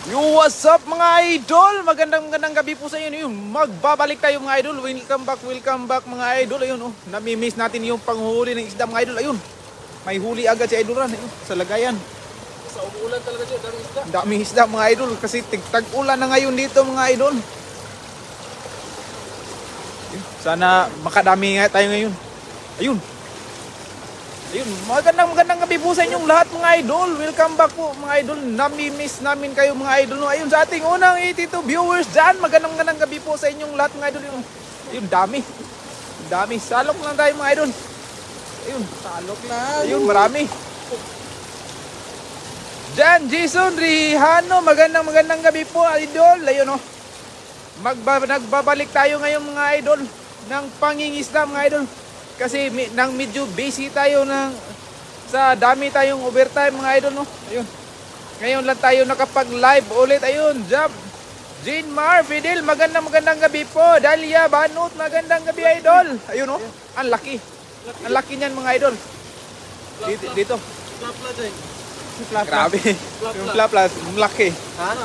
Yo, what's up mga idol? Magandang gabi po sa inyo. Yun, magbabalik tayo mga idol. Welcome back mga idol. Ayun, oh, nami-miss natin yung panghuli ng isda mga idol. Ayun, may huli agad si Idol Ran. Ayun, sa lagayan. Sa umuulan talaga siya, daming isda. Daming isda mga idol kasi tag-ulan na ngayon dito mga idol. Ayun, sana makadami nga tayo ngayon. Ayun. Ayun, magandang gabi po sa inyong lahat mga idol. Welcome back po mga idol. Nami-miss namin kayo mga idol. Ayun, sa ating unang 82 viewers dyan. Magandang gabi po sa inyong lahat mga idol. Ayun, dami. Salok lang tayo mga idol. Ayun, salok lang. Ayun, marami. Jan, Jason, Rihano, magandang gabi po idol. Ayun, oh. Nagbabalik tayo ngayon mga idol ng pangingisda mga idol. Kasi medyo busy tayo sa dami tayong overtime mga idol, no? Ayun. Ngayon lang tayo nakapag-live ulit. Ayun, Jab. Jean Mar, Fidel, magandang gabi po. Dalia, Banot, magandang gabi idol. Ayun, no? Ang laki. Ang laki niyan mga idol. Dito. Grabe. Yung flaplas, ang laki.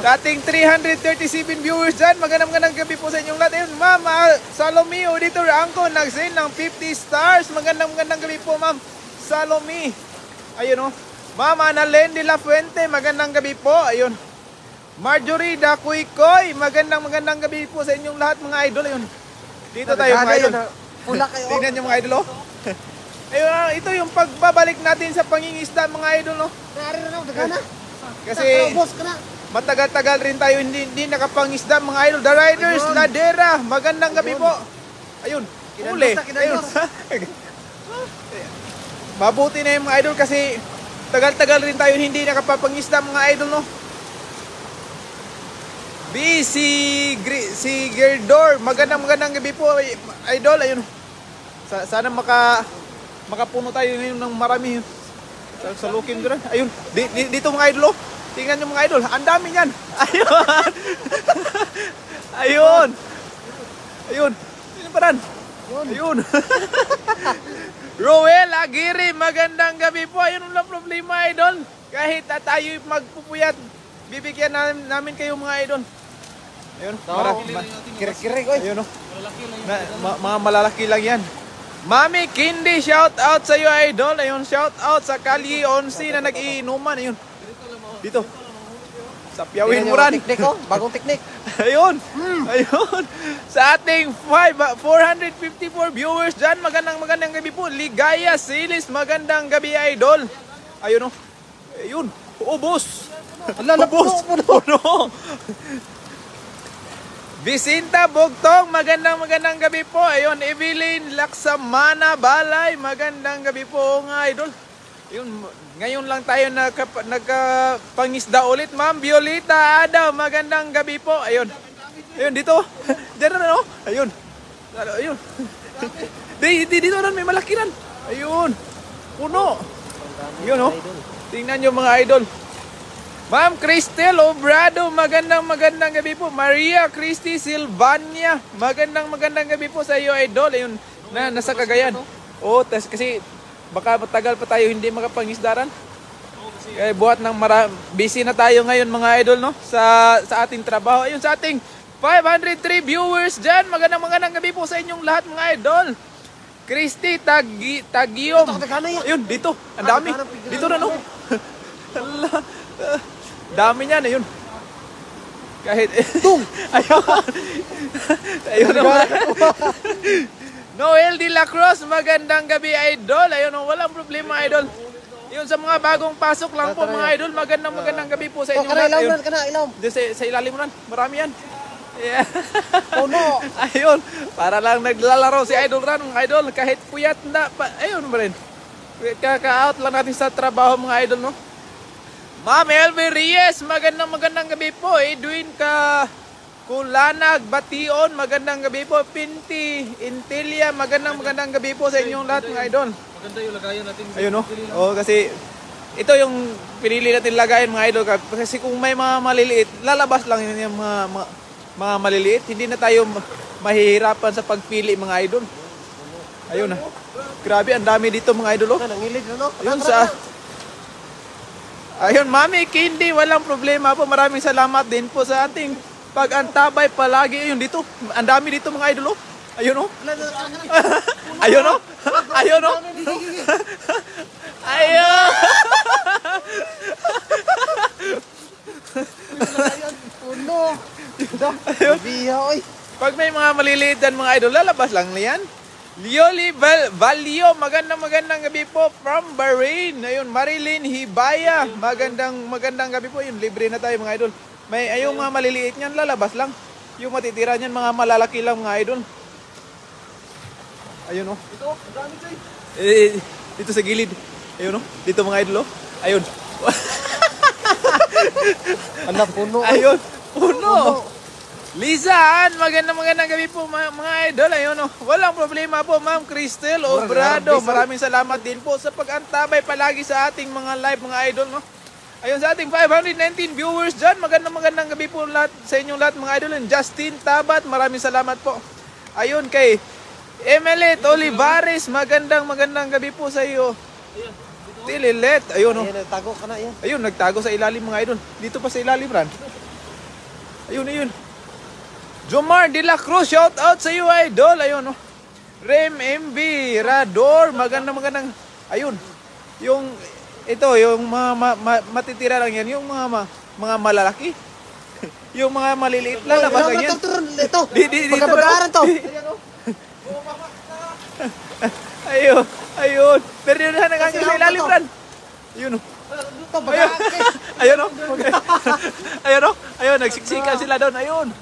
Dating 337 viewers dyan. Magandang gabi po sa inyong lahat. Ayun, Ma'am Salome Auditor Angko nag-send ng 50 stars. Magandang gabi po, Ma'am Salome. Ayun, oh. Ma'am Annalyn de la Fuente, magandang gabi po. Ayun. Marjorie Dakuikoy, magandang gabi po sa inyong lahat mga idol. Ayun. Dito tayo mga idol. Pula kayo. Tingnan nyo mga idol, oh. Ayun, ito yung pagbabalik natin sa pangingisda mga idol, no? Kasi matagal-tagal rin tayo hindi nakapangisda mga idol. The Riders, Ladera, magandang gabi po. Ayun, huli. Ayun. Mabuti na yung mga idol kasi tagal-tagal rin tayo hindi nakapapangisda mga idol, no? Si Gerdor, magandang gabi po idol. Ayun. Sana makapuno tayo ngayon ng marami sa looking doon. Ayun, dito mga idol, oh. Tingnan nyo mga idol, ang dami niyan. Ayun. Sino pa ran? Ayun. Roel Aguirre, magandang gabi po. Ayun ang problema idol. Kahit tayo magpupuyat, bibigyan namin kayo mga idol. Ayun, Kira-kira ko. ayun, oh. Mga malalaki lang yan. Mami Kindi, shout out sa iyo idol. Ayun, shout out sa Kali 11 na nag-iinuman. Ayun. Dito. Sa Piyawin Muran. Teknik ko, bagong teknik. Ayun. Ayun. Sa ating 454 viewers dyan, magandang gabi po. Ligaya Silis, magandang gabi idol. Ayun, oh. Ayun. Ubos. Ubos. Puno. Vicinta Bugtong, magandang gabi po. Ayun, Evelyn Laksamana Balay, magandang gabi po nga idol. Ayun, ngayon lang tayo nagpangisda ulit. Ma'am Violeta Adam, magandang gabi po. Ayun. Ayun dito. Diyan na, no? Ayun. Ayun. Dito na may malaki ran. Ayun. Puno. Ayun, oh. Tingnan niyo mga idol. Ma'am Cristel Obrado, magandang gabi po. Maria Christy Silvania, magandang gabi po sa iyo idol. Ayun, nasa Cagayan. Oh, kasi baka matagal pa tayo hindi makapangisdaran. Kaya buhat ng busy na tayo ngayon mga idol, no? Sa ating trabaho. Ayun, sa ating 503 viewers dyan. Magandang gabi po sa inyong lahat mga idol. Christy Tagiom. Ayun, dito. Ang dami. Dito na, no? Dami niyan, ayun. Kahit ayun. Ayun naman. Noel de la Cruz, magandang gabi idol. Ayun, walang problema idol. Yun sa mga bagong pasok lang po mga idol, magandang gabi po sa inyo lahat. Ayun. Ilom. Sa ilalim mo nan, marami yan. Yeah. Puno. Ayun, para lang naglalaro si Idol Ran mga idol. Kahit puyat na, ayun ba rin. Kaka-out lang natin sa trabaho mga idol, no? Ma'am Elvie Reyes, magandang gabi po. Edwin Kulanag Bation, magandang gabi po. Pinti Intilia, magandang gabi po sa inyong lahat mga idol. Maganda yung lagayan natin. Ayun, no? Oh, kasi ito yung pinili natin lagayan mga idol. Kasi kung may mga maliliit, lalabas lang yun yung mga maliliit. Hindi na tayo mahihirapan sa pagpili mga idol. Ayun na. Grabe, ang dami dito mga idol, oh. Nangilid, no? Ayun sa Ayun, Mami Kindi, walang problema po. Maraming salamat din po sa ating pag-antabay palagi. Ayun, dito. Ang dami dito mga idol. Oh. Ayun, oh. Ayun, oh. Ayun, oh. Ayun. Puno. Biya, oy. Pag may mga maliliit yan mga idol, lalabas lang yan. Lioli Valio, magandang gabi po from Bahrain. Ayun, Marilyn Hibaya, magandang gabi po. Yun, libre na tayo mga idol. May ayong mga maliliit niyan, lalabas lang. Yung matitira niyan, mga malalaki lang mga idol. Ayun, oh. Ito, ang dami kayo. Dito sa gilid. Ayun, oh. Dito mga idol, oh. Ayun. Ala, puno. Ayun, puno. Lizan, magandang gabi po mga idol. Ayun, oh. Walang problema po, Ma'am Cristel Obrado. Maraming salamat din po sa pag-antabay palagi sa ating mga live mga idol, no. Ayun, sa ating 519 viewers dyan, magandang gabi po lahat, sa inyong lahat mga idol. And Justin Tabat, maraming salamat po. Ayun, kay Emelet Olivares, magandang gabi po sa iyo. Tililet, ayun, oh. Ayan, tago ka na yan. Ayun, nagtago sa ilalim mga idol. Dito pa sa ilalim, Ran. Ayun. Jomar De La Cruz, shout out sa iyo, idol. Ayun, oh. Rem MB Rador, magandang. Ayun. Yung ito, yung mga matitira lang yan, yung mga malalaki. Yung mga maliliit lang na lang yan. Ito. Dito. Pagkabagaran to. Ayun. Pero yun na nangangin sa ilalim, Ran. Ayun, oh. Ito, bagake. Ayun, oh. Ayun, nagsiksikan sila doon.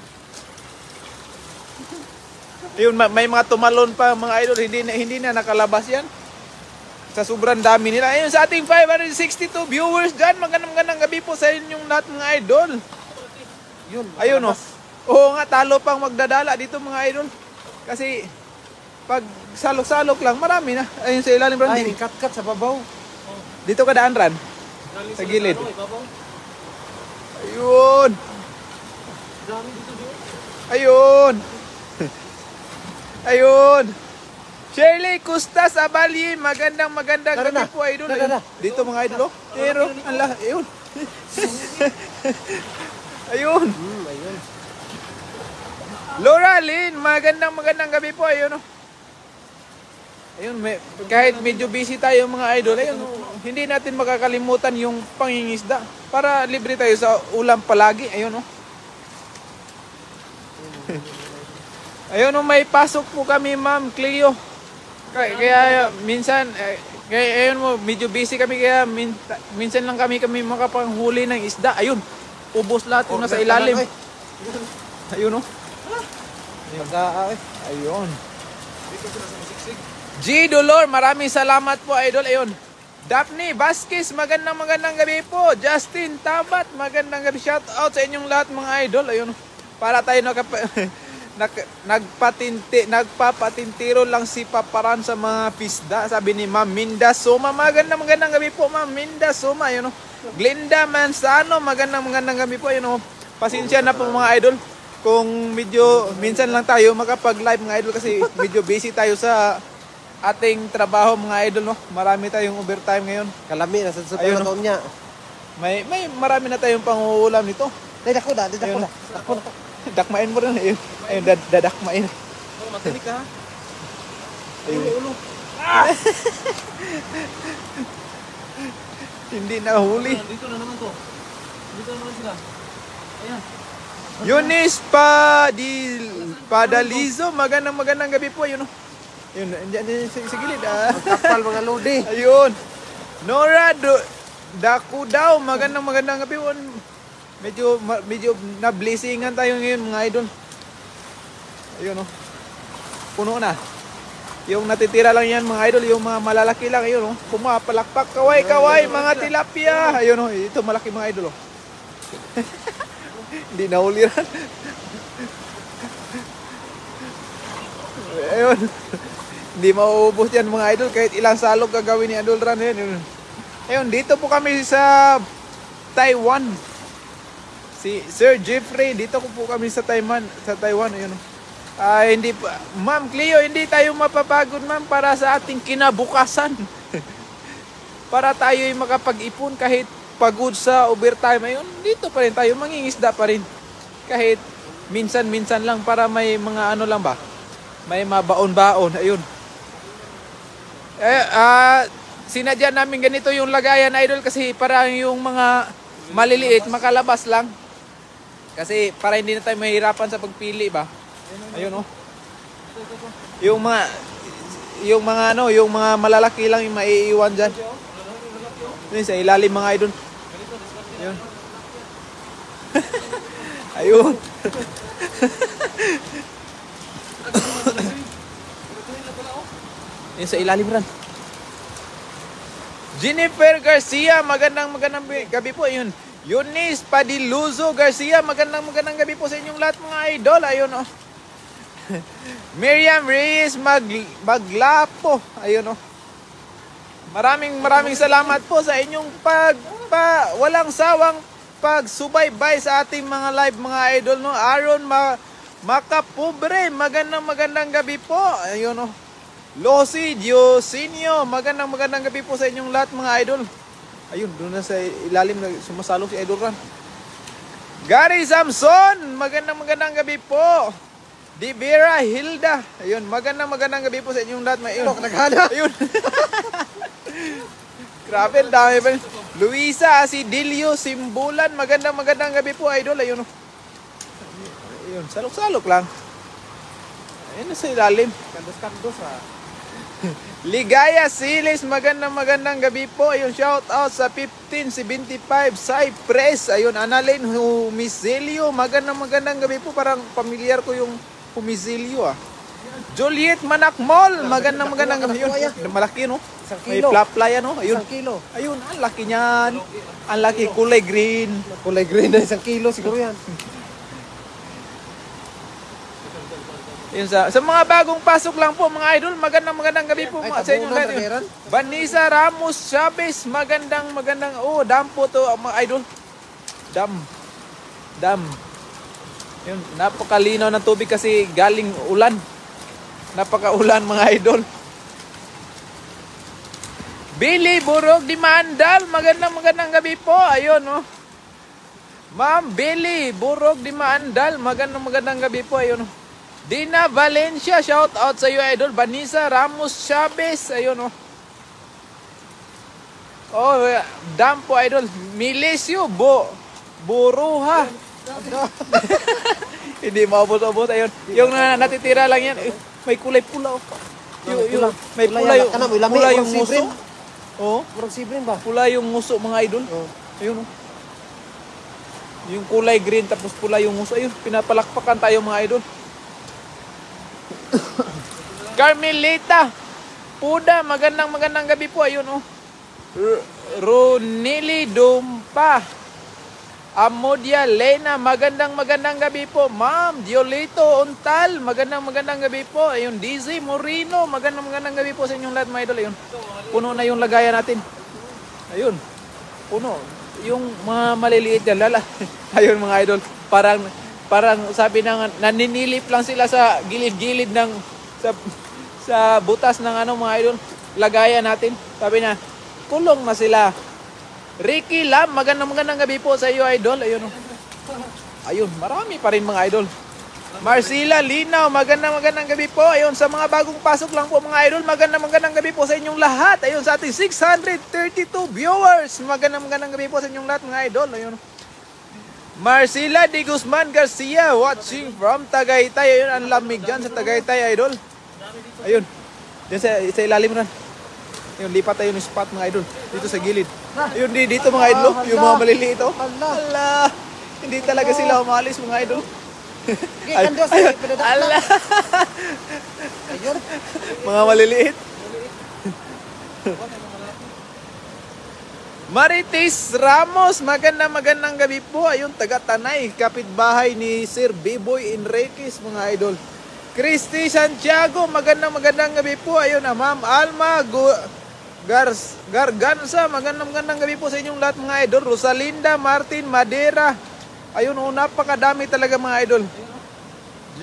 Ayun, may mga tumalon pa mga idol, hindi na nakalabas yan. Sa sobrang dami nila. Ayun, sa ating 562 viewers dyan, magandang gabi po sa inyong lahat mga idol. Yun. Ayun, oh. Oo nga, talo pang magdadala dito mga idol. Kasi pag salok-salok lang, marami na. Ayun sa ilalim, Ran. Ay, kat sa babaw. Dito ka daan, Ran. Sa gilid. Ibabaw. Ayun. Dami dito dito. Ayun. Shirley Custas Abali, magandang gabi po, idol. Na. Dito mga idol, oh. Pero, ayun. Ayun. Ayun. Laura Lynn, magandang gabi po, ayun, oh. Ayun, kahit medyo busy tayo mga idol, ayun, hindi natin makakalimutan yung pangingisda para libre tayo sa ulam palagi, ayun, oh. Ayun, oh, may pasok po kami, Ma'am Cleo. Kaya minsan, ayun mo, medyo busy kami, kaya minsan lang kami makapanghuli ng isda. Ayun, ubos lahat yung nasa ilalim. Ayun, oh. Ayun. Dito sila sa masiksik. G. Dolor, maraming salamat po, idol. Ayun. Daphne Vasquez, magandang gabi po. Justin Tabat, magandang gabi. Shout out sa inyong lahat mga idol. Ayun. Para tayo nagpapatintiro lang si Paparan sa mga pisda. Sabi ni Ma'am Minda Soma, magandang gabi po, Ma'am Minda Soma. Ayun, Glenda Manzano, magandang gabi po. Ayun, pasensya na po mga idol kung medyo minsan lang tayo makapag-live mga idol kasi medyo busy tayo sa ating trabaho mga idol, no. Marami tayong overtime ngayon. Kalami na sa Ayun, super niya. May marami na tayong panguulam nito. Dako na. Dakmain mo rin. Ayun, dadakmain. Oh, matinik ka ha. Ulo. Hindi na huli. Dito na naman to. Dito na naman sila. Ayan. Yunis Padalizo, magandang gabi po. Ayun, Ayun, andyan sa gilid. Kapal mga lodi. Ayun. Nora Dakudaw, magandang gabi po. Medyo na-blessingan tayo ngayon mga idol. Ayun, puno na. Yung natitira lang yan mga idol, yung mga malalaki lang. Ayun, pumapalakpak, kaway, mga tilapia. Ayun, ito malaki mga idol. Hindi na uliran. Ayun. Hindi mauubos yan mga idol, kahit ilang salog gagawin ni Idol Ran. Ayun, dito po kami sa Taiwan. Si Sir Jeffrey, dito po kami sa Taiwan. Ayun. Hindi pa, Ma'am Cleo, hindi tayo mapapagod, ma'am, para sa ating kinabukasan. Para tayo ay makapag-ipon kahit pagod sa overtime, ayun, dito pa rin tayo, mangingisda pa rin. Kahit minsan-minsan lang para may mga ano lang ba, may mabaon-baon, ayun. Sinadya namin ganito yung lagayan, idol, kasi parang yung mga maliliit makalabas lang. Kasi para hindi na tayo mahirapan sa pagpili ba. Ayun oh. Yung mga malalaki lang yung maiiwan diyan. Yun, sa ilalim mga idol. Ayun. Ayun. Yun sa ilalim ran. Jennifer Garcia, magandang gabi po. Ayun. Eunice Padiluzo Garcia, magandang gabi po sa inyong lahat mga idol. Ayun oh. Miriam Reyes Maglapo. Ayun oh. Maraming salamat po sa inyong walang sawang pagsubaybay sa ating mga live mga idol no. Aaron Makapobre, magandang gabi po. Ayun oh. Losi Diosinio, magandang gabi po sa inyong lahat mga idol. Ayun, doon na sa ilalim sumasalo si Idol Ran. Gary Samson, magandang gabi po. Di Vera Hilda, ayun, magandang gabi po sa inyong lahat. Ayun, ayun. Grabe, dami pa. Luisa Asidilio Simbulan, magandang gabi po, Idol. Ayun, ayun, salok-salok lang. Ayun na sa ilalim. Kandos Ligaya Silis, magandang gabi po. Ayun, shout out sa 1575 Cypress. Ayun, Annalyn Humisilio, magandang gabi po. Parang familiar ko yung Humisilio ah. Juliet Manakmol, magandang gabi. Ayun, malaki no. May flap-playa no. Ayun. 1 kilo. Ayun, ang laki niyan. Ang laki, kulay green. Kulay green na 1 kilo siguro yan. Yun sa mga bagong pasok lang po mga idol, magandang gabi po sa inyo lahat. Vanessa Ramos Chavez, magandang dam po to mga idol. Dam. Yun, napakalinaw ng tubig kasi galing ulan. Napakaulan mga idol. Billy Burog di Maandal, magandang gabi po. Ayun oh. Ma'am Billy Burog di Maandal, magandang gabi po. Ayun oh. Dina Valencia, shout out sa iyo idol. Vanessa Ramos Chavez, ayun oh. Oh, dam po idol. Milisio Buruha. Hindi maabot-abot ayun. Yung natitira lang yan. May kulay pula oh. May pula yung nguso. Oh, murag sibrin ba? Pula yung nguso mga idol. Oh. Ayun oh. Yung kulay green tapos pula yung nguso. Ayun, pinapalakpakan tayo mga idol. Carmelita Puda, magandang gabi po. Ayun oh. Ronili Dumpa Amodia Lena, magandang gabi po. Ma'am Diolito Untal, magandang gabi po. Ayun, Dizzy Morino, magandang gabi po sa inyong lahat mga idol. Ayun, puno na yung lagayan natin. Ayun, puno. Yung mga maliliit yan, lala. Ayun mga idol, parang sabi na naninilip lang sila sa gilid-gilid ng sa butas ng ano mga idol, lagayan natin. Sabi na kulong na sila. Ricky Lam, magandang gabi po sa iyo idol. Ayun oh. Ayun, marami pa rin mga idol. Marcela Linaw, magandang gabi po. Ayun, sa mga bagong pasok lang po mga idol, magandang gabi po sa inyong lahat. Ayun, sa ating 632 viewers, magandang gabi po sa inyong lahat mga idol. Ayun oh. Marcela de Guzman Garcia, watching from Tagaytay. Ayun, ang lamig dyan sa Tagaytay, idol. Ayun, dyan sa ilalim rin. Ayun, lipat tayo ng spot mga idol. Dito sa gilid. Ayun, dito mga idol. Yung mga maliliit oh. Hala, hindi talaga sila umalis mga idol. Hala. Mga maliliit. Marites Ramos, magandang gabi po. Ayun, taga Tanay, kapitbahay ni Sir Biboy Enriquez mga idol. Christy Santiago, magandang gabi po. Ayun na, Ma'am Alma Garganza, magandang gabi po sa inyong lahat mga idol. Rosalinda Martin Madera. Ayun, napakadami talaga mga idol.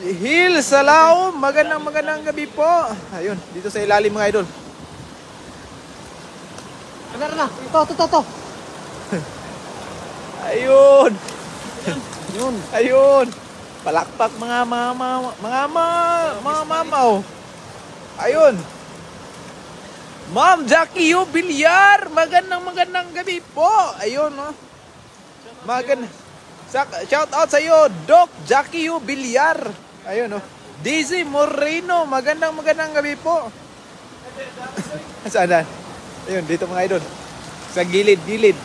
Hil Salao, magandang gabi po. Ayun, dito sa ilalim mga idol. Ano na? Ito. Ayun. Yun. Ayun. Palakpak mga mamaw. Ayun. Ma'am Jackie Yu Bilyar, magandang gabi po. Ayun, no. Shout out sa iyo, Doc Jackie Yu Bilyar. Ayun, no. Daisy Moreno, magandang gabi po. Saan? Ayun, dito mga idol. Sa gilid.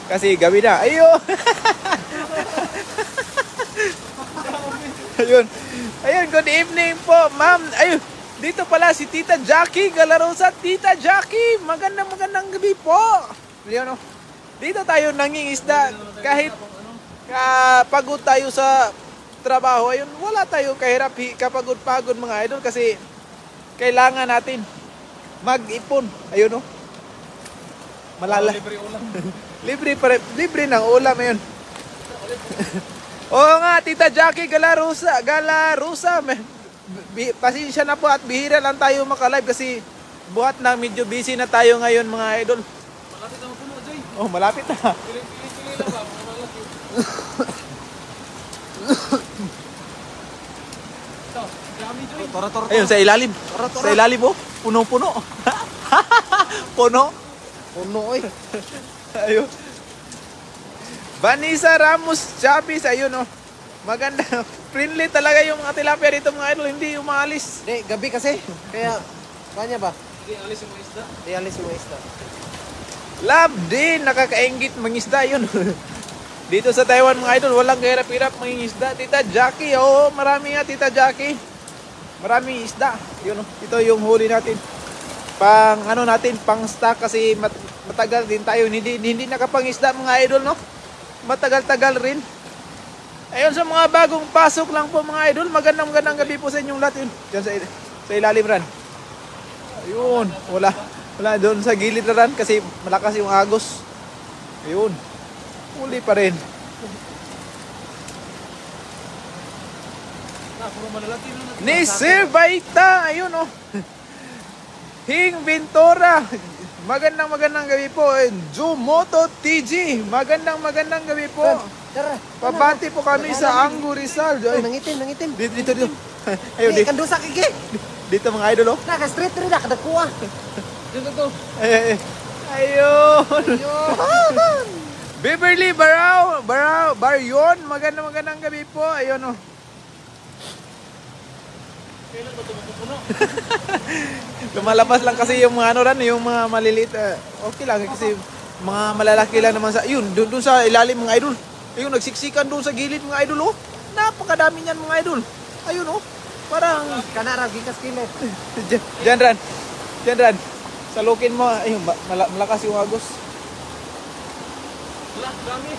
Kasi gabi na. Ayun. Ayun, good evening po, ma'am. Ayun, dito pala si Tita Jackie Galarosa. Tita Jackie, magandang gabi po. Ayun, no? Dito tayo nangingisda. Kahit kapagod tayo sa trabaho, ayun, wala tayo kahirap kapagod-pagod mga idol kasi kailangan natin mag-ipon. Ayun, no? Malala. Libre ng ulam, ayun. Oo nga, Tita Jackie Galarosa, pasensya na po at bihira lang tayo maka-live kasi buhat na medyo busy na tayo ngayon mga idol. Malapit na mapuno, Joy. Oh, malapit na. Pili lang ba? Mga malaki. Ito, dami, Joy. Tara. Ayun, sa ilalim. Sa ilalim, oh. Puno-puno. Puno. Puno, oy. Ayun. Vanessa Ramos Chavez, ayun, oh. Maganda. Friendly talaga yung mga tilapia dito mga idol, hindi umaalis. Di, gabi kasi. Kaya, kanya ba? Hindi, alis yung mga isda. Di alis yung isda. Love din, nakakaingit mangisda yun. Dito sa Taiwan mga idol, walang kahirap-hirap mangingisda. Tita Jackie, oo, marami nga Tita Jackie. Maraming isda. Yun, oh. Ito yung huli natin. Pang stock kasi matagal din tayo. Hindi nakapangisda mga idol, no? Matagal-tagal rin. Ayun, sa mga bagong pasok lang po mga idol, magandang gabi po sa inyong lahat. Yun, dyan sa ilalim ran. Ayun, wala doon sa gilid na ran kasi malakas yung agos. Ayun, huli pa rin. Puro malalaki na natin. Ni Sir Baita, ayun, oh. Hing Ventura, magandang gabi po. Jumoto TG, magandang gabi po. Tara. Pabati po kami sa Anggo Rizal. Ay, Ay, nangitim. dito. Ayun, Ay, kandusa kiki. dito mga idol, oh. Naka-street rin na, kadakuha. Dito to. Ayun. Yun. Beverly Baryon, magandang gabi po. Ayun, oh. Kailan ba ito mapupuno? Lumalabas lang kasi yung mga yung mga maliliit. Okay lang kasi mga malalaki lang naman sa doon sa ilalim mga idol. Ayun, nagsiksikan doon sa gilid mga idol, oh. Napakadami niyan mga idol. Ayun, oh. Parang Kanara, gikas kilo. Diyan ran. Salukin mo. Ayun, malakas yung agos. Wala, dami.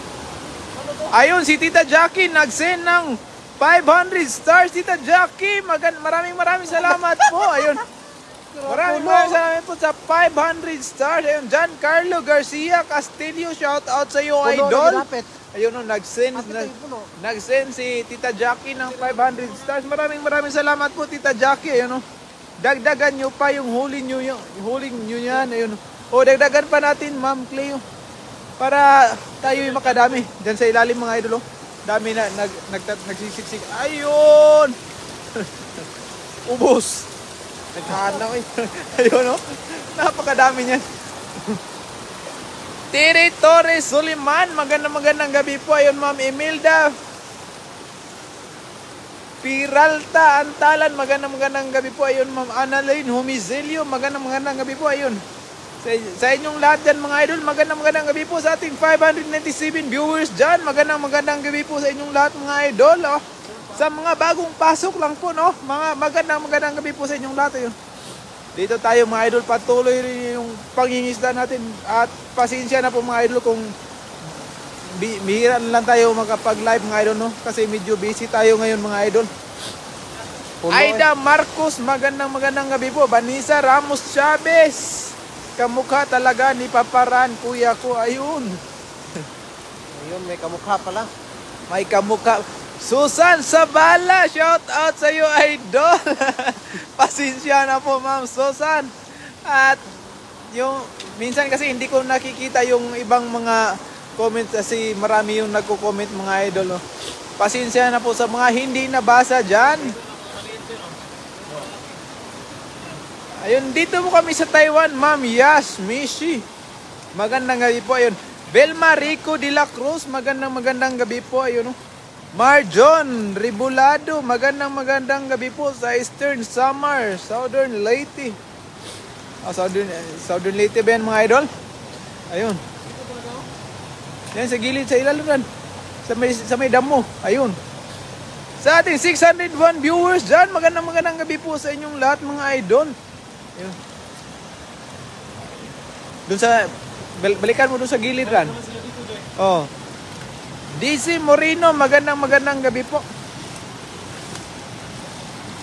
Ano to? Ayun, si Tita Jackie nagsend ng 500 stars. Tita Jackie, maraming salamat po. Ayun. Maraming salamat po sa 500 stars. Ayun, John Carlo Garcia Castillo, shout out sa iyo, idol. Ayun, no, nag-send si Tita Jackie ng 500 stars. Maraming salamat po, Tita Jackie. Ayun, no. Dagdagan nyo pa yung huli nyo yan. Ayun. O, dagdagan pa natin, Ma'am Cleo. Para tayo yung makadami. Diyan sa ilalim mga idol, oh. Dami na nagsisiksik. Ayun! Ubos. Nagkahanda ko eh. Ayun, no. Napakadami niyan. Tiri Torres Suliman, magandang gabi po. Ayun, Ma'am Imelda Piralta Antalan, magandang gabi po. Ayun, Ma'am Annalyn Humizelio, magandang gabi po. Ayun, sa inyong lahat dyan mga idol, magandang gabi po sa ating 597 viewers dyan. Magandang gabi po sa inyong lahat mga idol, oh. Sa mga bagong pasok lang po, no, magandang gabi po sa inyong lahat. Ayun, dito tayo mga idol, patuloy rin yung pangingisda natin. At pasensya na po mga idol kung bihira lang tayo makapag-live mga idol, no? Kasi medyo busy tayo ngayon mga idol. Aida Marcos, magandang gabi po. Vanessa Ramos Chavez, kamukha talaga ni Paparan, kuya ko. Ayun. Ayun, may kamukha pala. May kamukha. Susan Sabala, shout out sa iyo, idol. Pasensya na po, Ma'am Susan. At yung minsan kasi hindi ko nakikita yung ibang mga comment kasi marami yung nagko-comment mga idol. No? Pasensya na po sa mga hindi nabasa dyan. Ayun, dito po kami sa Taiwan, ma'am. Yes, Mishi. Magandang gabi po. Ayun. Belma Rico de la Cruz. Magandang gabi po. Ayun. No? Marjon Ribulado. Magandang gabi po sa Eastern Samar, Southern Leyte. Southern Leyte ba yan mga idol? Ayun. Yan sa gilid sa ilalim. Sa may damo. Ayun. Sa ating 601 viewers dyan. Magandang gabi po sa inyong lahat mga idol. Ayun. Doon sa balikan mo doon sa gilid ran. Oh. DC Moreno, magandang gabi po.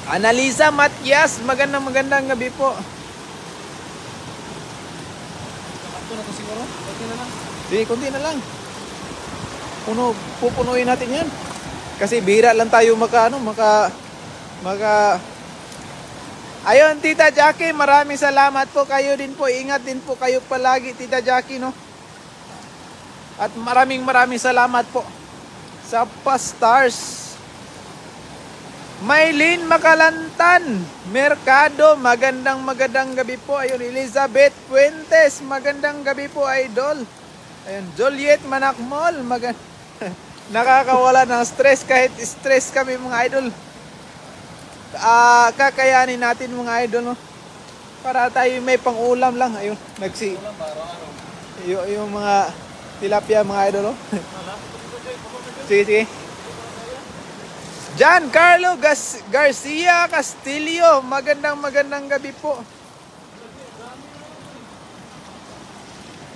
Analisa Matias, magandang gabi po. Ito na to siguro. Okay na lang. Sige, konti na lang. Pupunuin natin yan. Kasi bihira lang tayo maka Ayun, Tita Jackie, maraming salamat po. Kayo din po, ingat din po kayo palagi, Tita Jackie, no? At maraming salamat po sa Pastars. Maylin Makalantan, Mercado, magandang gabi po. Ayun, Elizabeth Fuentes, magandang gabi po, idol. Ayun, Juliet Manakmol, nakakawala ng stress kahit stress kami mga idol. Kakayanin natin mga idol, no? Para tayo may pang-ulam lang. Ayun, yung mga tilapia mga idol, no? Sige. Giancarlo Garcia Castillo, magandang gabi po.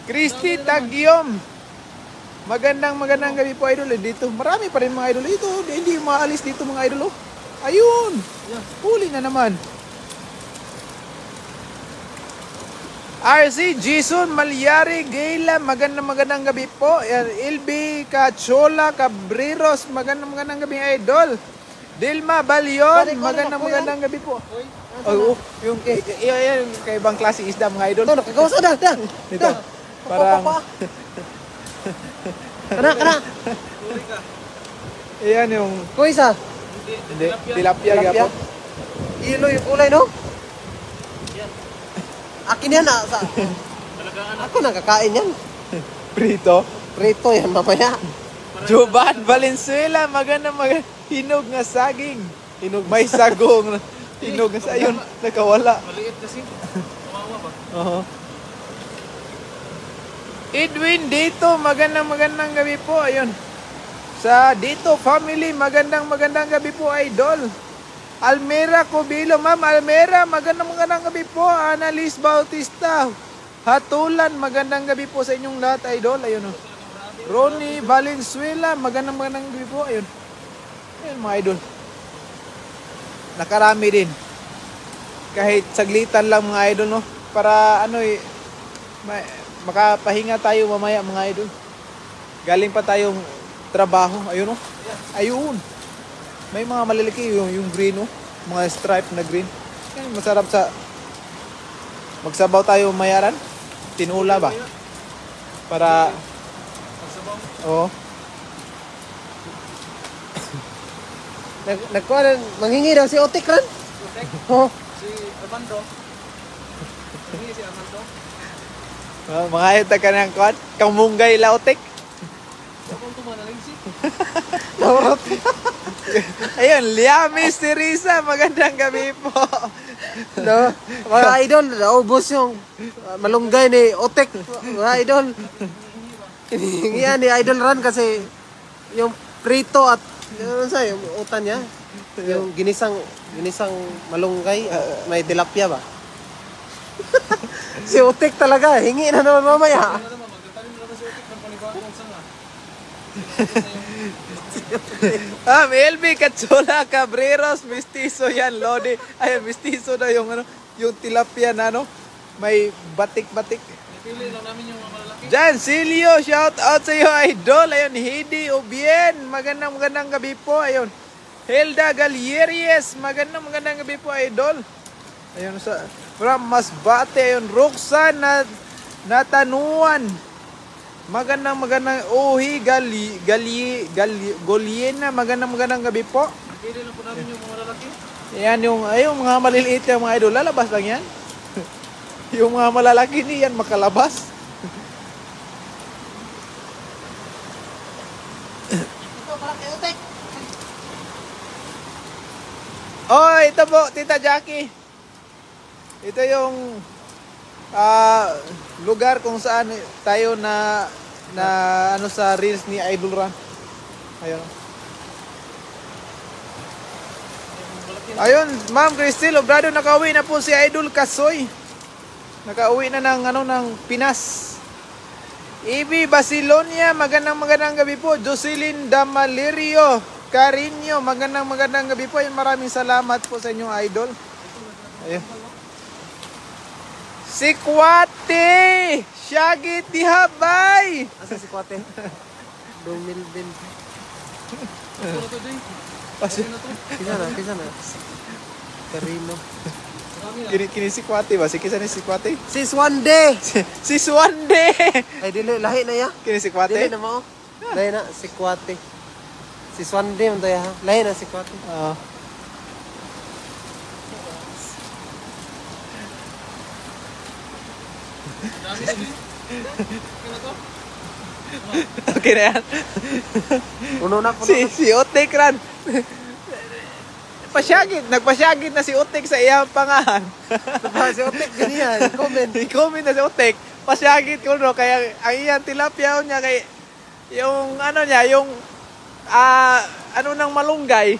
Christy Tagyom, magandang gabi po idol. Dito, marami pa rin mga idol dito. Hindi maalis dito mga idol, oh. Ayun! Huli na naman. RC Jason Malyari Gayla, magandang gabi po. LB Cachola Cabreros, magandang gabi idol. Dilma Balyon, magandang gabi po. Oh, yung kay ibang klase isda mga idol. Nakagawas na. Dito. Parang Kana. Ayan yung Kuisa. hindi, tilapia gapo. Ilo yung kulay, no? Akin yan, ako nakakain yan. Prito. Prito yan, mamaya. Jovan Valenzuela, magandang hinog nga saging. May sagong. Hinog nga saging. Ayun, nakawala. Maliit kasi. Kawawa ba? Oo. Edwin Dito, magandang gabi po. Ayun. Sa Dito Family, magandang gabi po, idol. Almera Cobilo, ma'am Almera, magandang gabi po. Annalise Bautista Hatulan, magandang gabi po sa inyong lahat, idol. Ayun, oh. Ronnie Valenzuela, magandang gabi po. Ayun. Ayun mga idol. Nakarami din. Kahit saglitan lang mga idol, no? Para makapahinga tayo mamaya mga idol. Galing pa tayong trabaho. Ayun, no? Ayun. May mga malalaki yung green, no? Mga stripe na green. Ayun, masarap sa magsabaw tayo mayaran. Tinula ba? Para oo. Nagkuha manghingi daw si Otik ran. Oh. Si Armando. Hindi si Armando. Mga ayot ka ng kwan. Kamunggay lautik. Ako tumanaling si. Ayun, Liamis Teresa, magandang gabi po. No, mga idol, naubos yung malunggay ni Otek. Mga idol. Yan ni Idol Ran kasi yung prito at ano sa yung utan niya, yung ginisang malunggay, may tilapia ba? Si Otek talaga, hingi na naman mamaya. Ano naman, magtanim naman si Otik ng panibagong sanga. LB Cachola Cabreros, mestizo yan, Lodi. Ay, mestizo na yung yung tilapia na may batik-batik. Pili lang namin yung mga malalaki. Jan Silio, shout out sa iyo, idol. Ayun, Hidi Ubien, magandang gabi po. Ayun, Hilda Galieries, magandang gabi po, idol. Ayun, from Masbate, ayun, Roxanne Natanuan. Magandang Goliena, magandang gabi po. Pili lang po namin yung mga lalaki. Yan yung mga maliliit yung mga idol, lalabas lang yan. Yung mga malalaki niyan makalabas. Oh, ito po, Tita Jackie. Ito yung lugar kung saan tayo na ano sa reels ni Idol Ran. Ayun. Ayun, Ma'am Cristel Obrado, nakauwi na po si Idol Kasoy. Nakauwi na ng Pinas. Ibi Basilonia, magandang gabi po. Jocelyn Damalerio Carino, magandang gabi po. Maraming salamat po sa inyong idol. Ayun. Si Kwate! Shaggy Tihabay! Asa si Kwate? 2020. Ano to, Jay? Kisa na. Carino. Kini si Kwate ba? Si kisa ni si Kwate? Si Swande! Si Swande! Ay, dili, lahi na ya. Kini si Kwate? Dili na mo. Lahi na, si Kwate. Si Swande, man to ya. Lahi na, si Kwate. Oo. Dami din eh. Okay na to? Okay na yan. Puno na. Si Otek Ran. Nagpasyagit na si Otek sa iyang pangahan. Si Otek, ganyan. Comment. I-comment na si Otek. Pasyagit ko no, kaya ang iyang tilapia niya kay yung ano niya, yung ano ng malunggay.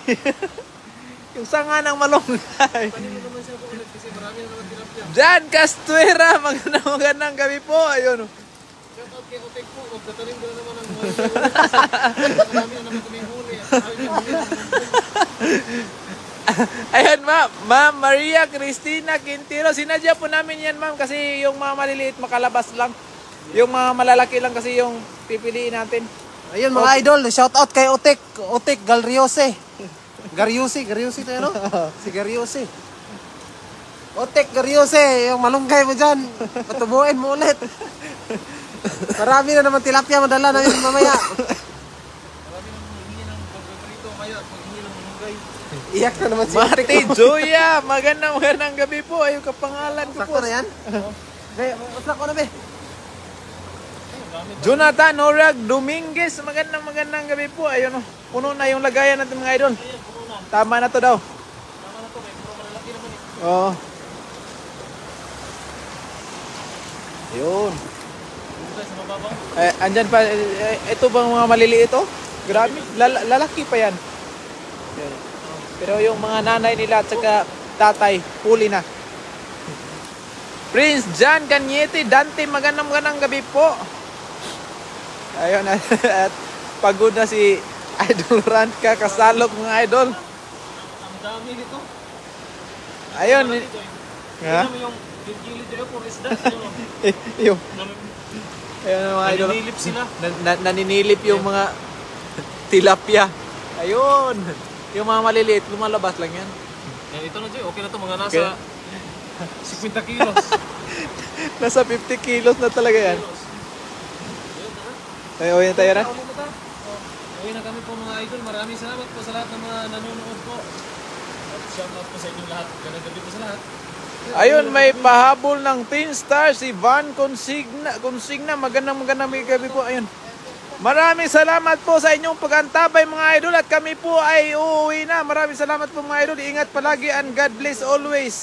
Yung sanga ng malunggay. Kanino naman siya po ulit kasi marami na naman tilapia. Jan Castuera, magandang gabi po. Ayun. Shout out kay Otek po. Magtatanim ko na naman ng mga marami na naman kaming huli. Ayan Ma'am Maria Cristina Quintero. Sinadya po namin yan ma'am kasi yung mga maliliit makalabas lang. Yung mga malalaki lang kasi yung pipiliin natin. Ayun mga idol, shout out kay Otek. Otek Galriose. Gariusi tayo no? Si Gariusi. Otek Gariusi, yung malunggay mo dyan. Patubuin mo ulit. Marami na naman tilapia madala namin mamaya. Marami na hihingi ng pagkakarito kaya at paghingi ng manunggay. Iyak na naman si Mati Otek. Joya, magandang gabi po. Ayun kapangalan ko po. Sakto na yan? Be, uslak ko na be. Jonathan Orag Dominguez, magandang gabi po. Ayun, puno na yung lagayan natin mga idol. Tama na to daw. Tama na to, may puro malalaki naman eh. Oo. Ayun. Dito tayo sa mababaw. Andyan pa, ito bang mga maliliit ito? Grabe, lalaki pa yan. Yan. Pero yung mga nanay nila at saka tatay, huli na. Prince John Cañete Dante, magandang gabi po. Ayun, at pagod na si Idol Ran, kakasalok mga idol. Ang dami nito. Ayun. Ha? Yung gilid nila puro isda. Yung, ayun mga idol. Naninilip sila. Naninilip yung mga tilapia. Ayun. Yung mga maliliit, lumalabas lang yan. Ito na Joy, okay na to. Mga nasa 50 kilos. Nasa 50 kilos na talaga yan. Ay, uwi na tayo na. Uwi na kami po mga idol. Maraming salamat po sa lahat ng mga nanonood po. At shout out po sa inyong lahat. Ganang gabi po sa lahat. Ayun, may pahabol ng Teen Star si Van Consigna. Magandang gabi po. Ayun. Maraming salamat po sa inyong pag-antabay mga idol at kami po ay uuwi na. Maraming salamat po mga idol. Ingat palagi and God bless always.